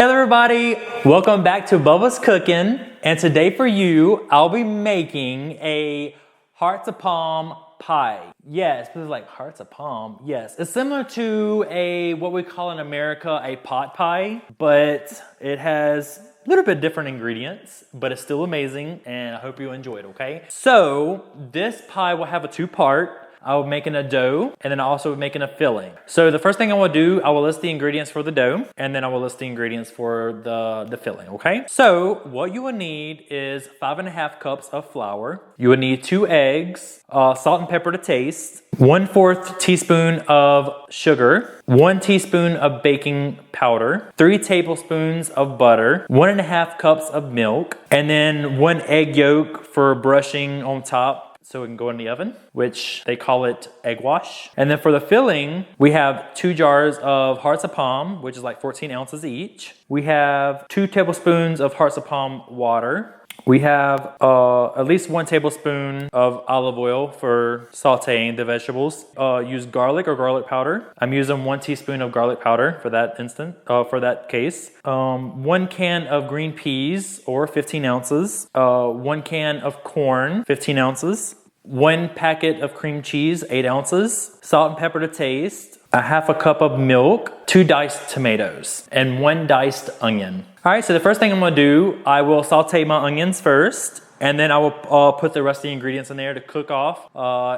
Hello everybody, welcome back to Bubba's Cooking, and today for you, I'll be making a hearts of palm pie. Yes, this is like hearts of palm. Yes, it's similar to what we call in America a pot pie, but it has a little bit different ingredients, but it's still amazing, and I hope you enjoy it, okay? So this pie will have a two-part. I'll be making a dough, and then I'll also be making a filling. So the first thing I will do, I will list the ingredients for the dough, and then I will list the ingredients for the filling, okay? So what you will need is 5½ cups of flour. You will need 2 eggs, salt and pepper to taste, 1/4 teaspoon of sugar, 1 teaspoon of baking powder, 3 tablespoons of butter, 1½ cups of milk, and then 1 egg yolk for brushing on top, so it can go in the oven, which they call it egg wash. And then for the filling, we have 2 jars of hearts of palm, which is like 14 ounces each. We have 2 tablespoons of hearts of palm water. We have at least 1 tablespoon of olive oil for sauteing the vegetables. Use garlic or garlic powder. I'm using 1 teaspoon of garlic powder for that case. 1 can of green peas or 15 ounces. 1 can of corn, 15 ounces. 1 packet of cream cheese, 8 ounces. Salt and pepper to taste. 1/2 cup of milk, 2 diced tomatoes, and 1 diced onion. All right, so the first thing I'm gonna do, I will saute my onions first, and then I will put the rest of the ingredients in there to cook off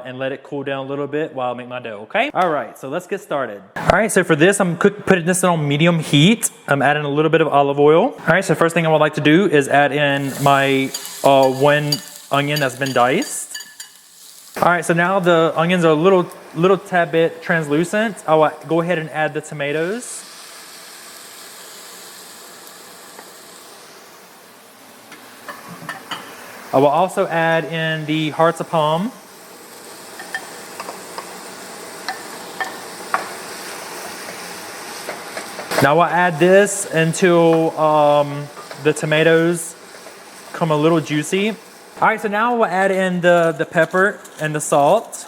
and let it cool down a little bit while I make my dough, okay? All right, so let's get started. All right, so for this, I'm putting this on medium heat. I'm adding a little bit of olive oil. All right, so the first thing I would like to do is add in my 1 onion that's been diced. All right, so now the onions are a little tad bit translucent. I will go ahead and add the tomatoes. I will also add in the hearts of palm. Now I'll add this until the tomatoes come a little juicy. All right, so now we'll add in the pepper and the salt.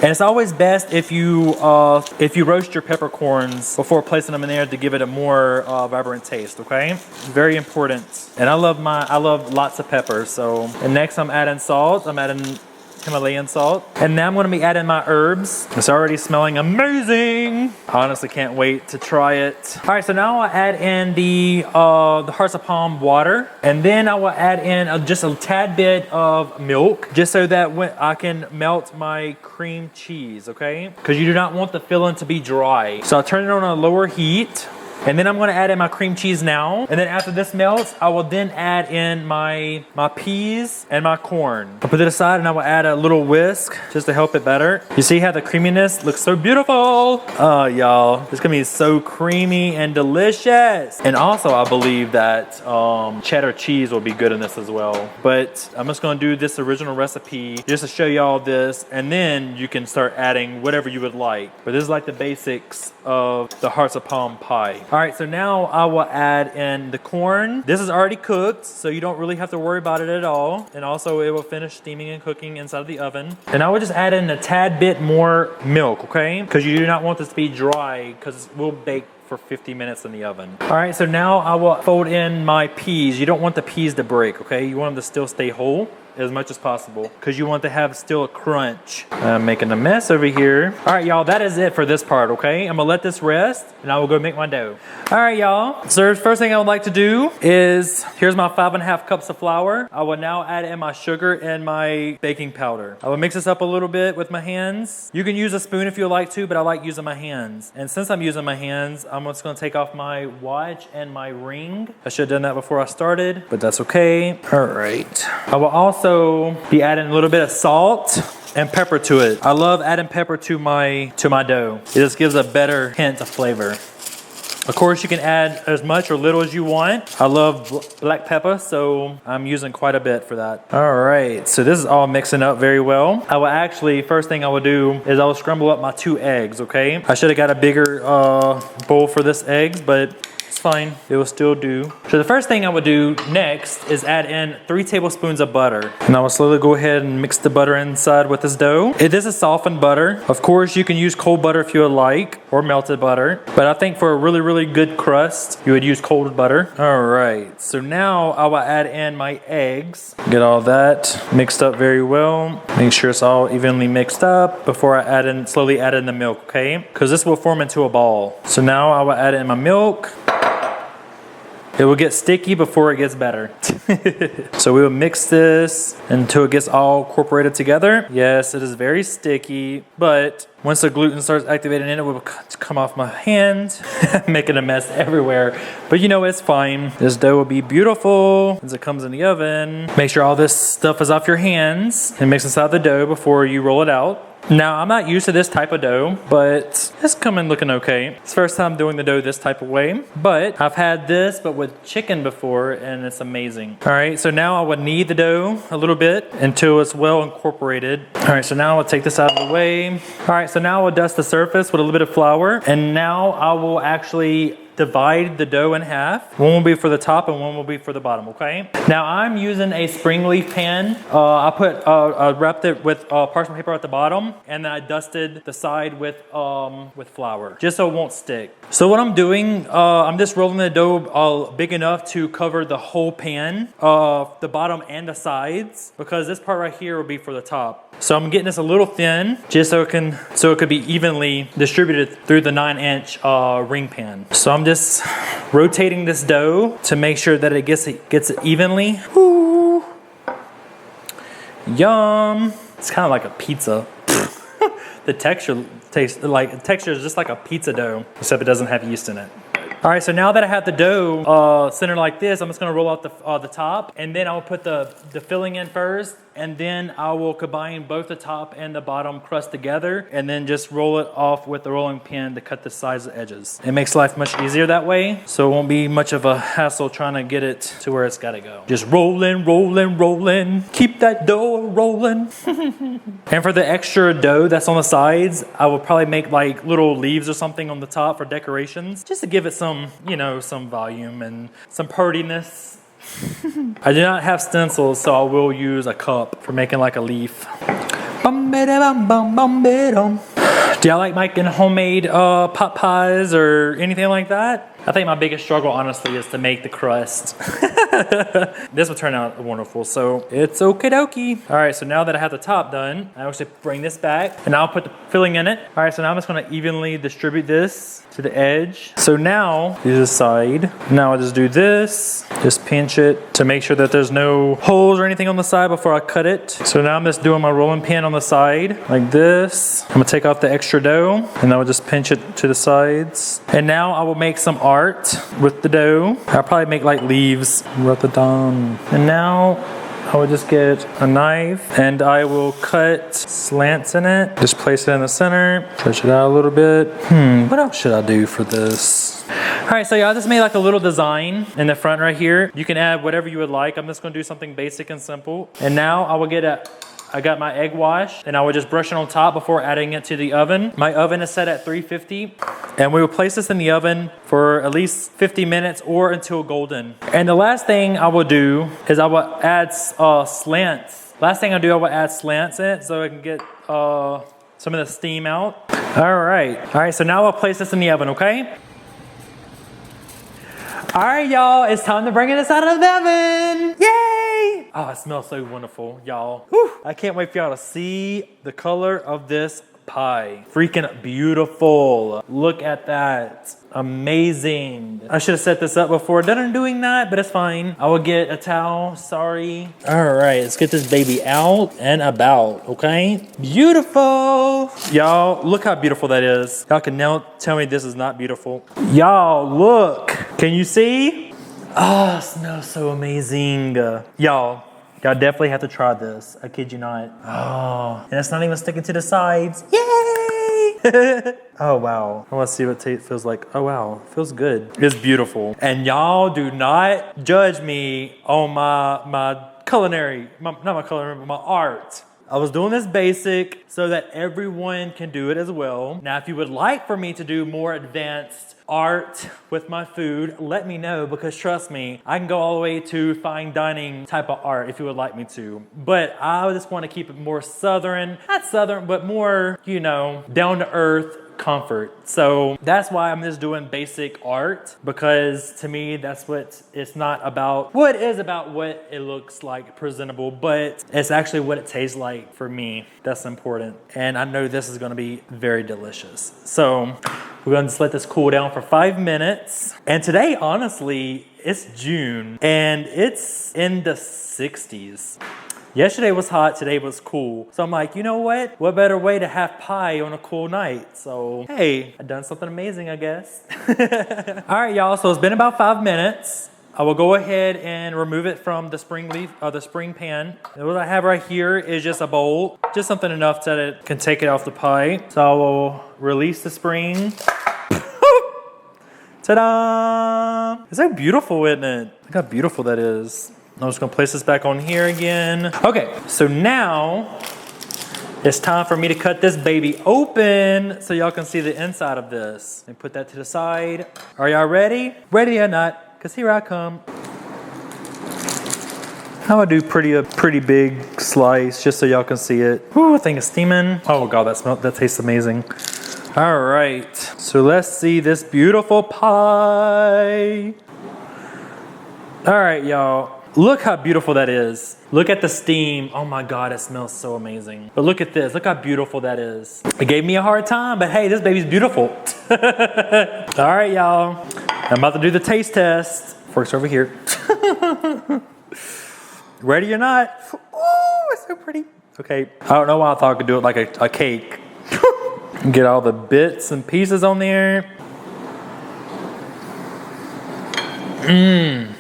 And it's always best if you roast your peppercorns before placing them in there to give it a more vibrant taste, okay? Very important. And I love lots of pepper, so. And next I'm adding salt. I'm adding Himalayan salt. And now I'm gonna be adding my herbs. It's already smelling amazing. I honestly can't wait to try it. All right, so now I'll add in the hearts of palm water. And then I will add in just a tad bit of milk, just so that when I can melt my cream cheese, okay? Because you do not want the filling to be dry. So I'll turn it on a lower heat. And then I'm gonna add in my cream cheese now. And then after this melts, I will then add in my peas and my corn. I'll put it aside and I will add a little whisk just to help it better. You see how the creaminess looks so beautiful? Oh, y'all, it's gonna be so creamy and delicious. And also I believe that cheddar cheese will be good in this as well. But I'm just gonna do this original recipe just to show y'all this. And then you can start adding whatever you would like. But this is like the basics of the hearts of palm pie. All right, so now I will add in the corn. This is already cooked, so you don't really have to worry about it at all. And also it will finish steaming and cooking inside of the oven. And I will just add in a tad bit more milk, okay? Because you do not want this to be dry, because it will bake for 50 minutes in the oven. All right, so now I will fold in my peas. You don't want the peas to break, okay? You want them to still stay whole as much as possible, because you want to have still a crunch. I'm making a mess over here. All right, y'all, that is it for this part, okay? I'm gonna let this rest, and I will go make my dough. All right, y'all. So the first thing I would like to do is, here's my 5½ cups of flour. I will now add in my sugar and my baking powder. I will mix this up a little bit with my hands. You can use a spoon if you like to, but I like using my hands. And since I'm using my hands, I'm just gonna take off my watch and my ring. I should have done that before I started, but that's okay. All right. I will also be adding a little bit of salt and pepper to it. I love adding pepper to my dough. It just gives a better hint of flavor. Of course, you can add as much or little as you want. I love black pepper, so I'm using quite a bit for that. All right, so this is all mixing up very well. I will actually, first thing I will do is I will scramble up my 2 eggs, okay? I should have got a bigger bowl for this eggs, but It's fine. It will still do. So the first thing I would do next is add in 3 tablespoons of butter. And I will slowly go ahead and mix the butter inside with this dough. It is a softened butter. Of course, you can use cold butter if you would like, or melted butter. But I think for a really, really good crust, you would use cold butter. All right, so now I will add in my eggs. Get all that mixed up very well. Make sure it's all evenly mixed up before I slowly add in the milk, okay? Because this will form into a ball. So now I will add in my milk. It will get sticky before it gets better. So we will mix this until it gets all incorporated together. Yes, it is very sticky, but once the gluten starts activating in, it will come off my hand, making a mess everywhere. But you know, it's fine. This dough will be beautiful as it comes in the oven. Make sure all this stuff is off your hands and mix inside the dough before you roll it out. Now, I'm not used to this type of dough, but it's coming looking okay. It's the first time doing the dough this type of way, but I've had this, but with chicken before, and it's amazing. All right, so now I would knead the dough a little bit until it's well incorporated. All right, so now I'll take this out of the way. All right, so now I'll dust the surface with a little bit of flour, and now I will actually divide the dough in half. One will be for the top and one will be for the bottom, okay? Now I'm using a spring leaf pan. I wrapped it with parchment paper at the bottom, and then I dusted the side with flour, just so it won't stick. So what I'm doing, I'm just rolling the dough big enough to cover the whole pan, the bottom and the sides, because this part right here will be for the top. So I'm getting this a little thin, just so it could be evenly distributed through the 9-inch ring pan. So I'm just rotating this dough to make sure that it gets it evenly. Ooh. Yum! It's kind of like a pizza. The texture is just like a pizza dough, except it doesn't have yeast in it. All right, so now that I have the dough centered like this, I'm just gonna roll out the top, and then I'll put the filling in first, and then I will combine both the top and the bottom crust together, and then just roll it off with the rolling pin to cut the sides and edges. It makes life much easier that way, so it won't be much of a hassle trying to get it to where it's gotta go. Just rolling, rolling, rolling. Keep that dough rolling. And for the extra dough that's on the sides, I will probably make like little leaves or something on the top for decorations, just to give it some, you know, some volume and some prettiness. I do not have stencils, so I will use a cup for making like a leaf. Do y'all like making homemade pot pies or anything like that? I think my biggest struggle, honestly, is to make the crust. This will turn out wonderful, so it's okie dokie. All right, so now that I have the top done, I actually bring this back, and I'll put the filling in it. All right, so now I'm just gonna evenly distribute this to the edge. So now, do the side. Now I'll just do this, just pinch it to make sure that there's no holes or anything on the side before I cut it. So now I'm just doing my rolling pin on the side, like this. I'm gonna take off the extra dough, and I will just pinch it to the sides. And now I will make some art with the dough. I'll probably make like leaves. And now I will just get a knife and I will cut slants in it. Just place it in the center, stretch it out a little bit. What else should I do for this? All right, so yeah, I just made like a little design in the front right here. You can add whatever you would like. I'm just gonna do something basic and simple. And now I will I got my egg wash, and I would just brush it on top before adding it to the oven. My oven is set at 350, and we will place this in the oven for at least 50 minutes or until golden. And the last thing I will do is I will add slants. Last thing I do, I will add slants in it so I can get some of the steam out. All right, so now I'll place this in the oven, okay? All right, y'all, it's time to bring this out of the oven. Yay! Oh, it smells so wonderful, y'all. I can't wait for y'all to see the color of this pie. Freaking beautiful. Look at that. Amazing. I should have set this up before done doing that, but it's fine. I will get a towel, sorry. All right, let's get this baby out and about, okay? Beautiful. Y'all, look how beautiful that is. Y'all can now tell me this is not beautiful. Y'all, look. Can you see? Oh, it smells so amazing. Y'all definitely have to try this. I kid you not. Oh, and it's not even sticking to the sides. Yay! Oh, wow. I want to see what it feels like. Oh, wow. It feels good. It's beautiful. And y'all do not judge me on my culinary, not my culinary, but my art. I was doing this basic so that everyone can do it as well. Now, if you would like for me to do more advanced art with my food, let me know, because trust me, I can go all the way to fine dining type of art if you would like me to. But I just want to keep it more southern, not southern, but more, you know, down to earth comfort. So that's why I'm just doing basic art, because to me, that's what it's not about. Well, it is about what it looks like presentable, but it's actually what it tastes like for me. That's important. And I know this is going to be very delicious. So we're going to just let this cool down for 5 minutes. And today, honestly, it's June and it's in the 60s. Yesterday was hot, today was cool. So I'm like, you know what? What better way to have pie on a cool night? So, hey, I've done something amazing, I guess. All right, y'all, so it's been about 5 minutes. I will go ahead and remove it from the spring leaf, the spring pan. And what I have right here is just a bowl, just something enough that it can take it off the pie. So I will release the spring. Ta-da! It's so beautiful, isn't it? Look how beautiful that is. I'm just gonna place this back on here again. Okay, so now it's time for me to cut this baby open so y'all can see the inside of this. And put that to the side. Are y'all ready? Ready or not? Because here I come. I'm gonna do a pretty big slice just so y'all can see it. Ooh, I think it's steaming. Oh God, that tastes amazing. All right, so let's see this beautiful pie. All right, y'all. Look how beautiful that is. Look at the steam. Oh my God, it smells so amazing. But look at this. Look how beautiful that is. It gave me a hard time, but hey, this baby's beautiful. All right, y'all. I'm about to do the taste test. Fork's over here. Ready or not? Oh, it's so pretty. Okay, I don't know why I thought I could do it like a cake. Get all the bits and pieces on there. Mmm.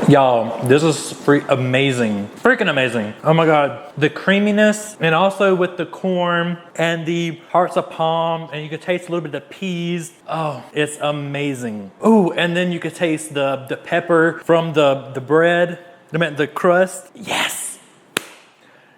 Y'all, this is amazing. Freaking amazing. Oh my God. The creaminess, and also with the corn and the hearts of palm, and you can taste a little bit of peas. Oh, it's amazing. Oh, and then you can taste the pepper from the bread, the crust. Yes.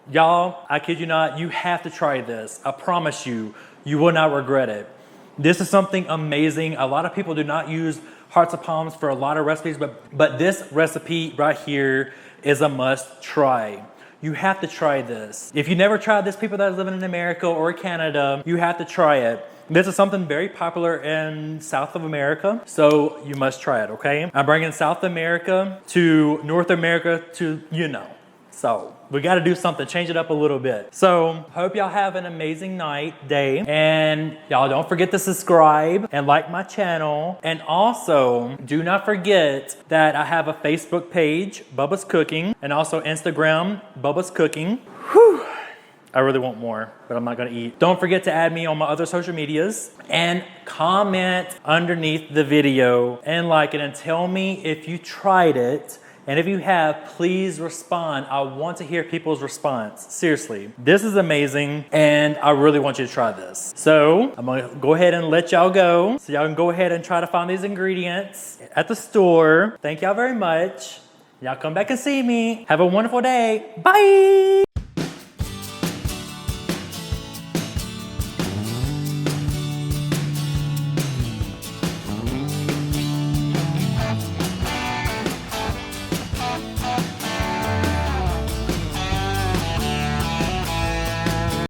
Y'all, I kid you not, you have to try this. I promise you, you will not regret it. This is something amazing. A lot of people do not use hearts of palms for a lot of recipes, but this recipe right here is a must try. You have to try this. If you never tried this, people that are living in America or Canada, you have to try it. This is something very popular in South of America, so you must try it, okay? I'm bringing South America to North America to, you know. So we got to do something, change it up a little bit. So hope y'all have an amazing night, day. And y'all don't forget to subscribe and like my channel. And also do not forget that I have a Facebook page, Bubba's Cooking, and also Instagram, Bubba's Cooking. Whew. I really want more, but I'm not gonna eat. Don't forget to add me on my other social medias and comment underneath the video and like it and tell me if you tried it. And if you have, please respond. I want to hear people's response. Seriously, this is amazing, and I really want you to try this. So I'm gonna go ahead and let y'all go, so y'all can go ahead and try to find these ingredients at the store. Thank y'all very much. Y'all come back and see me. Have a wonderful day. Bye.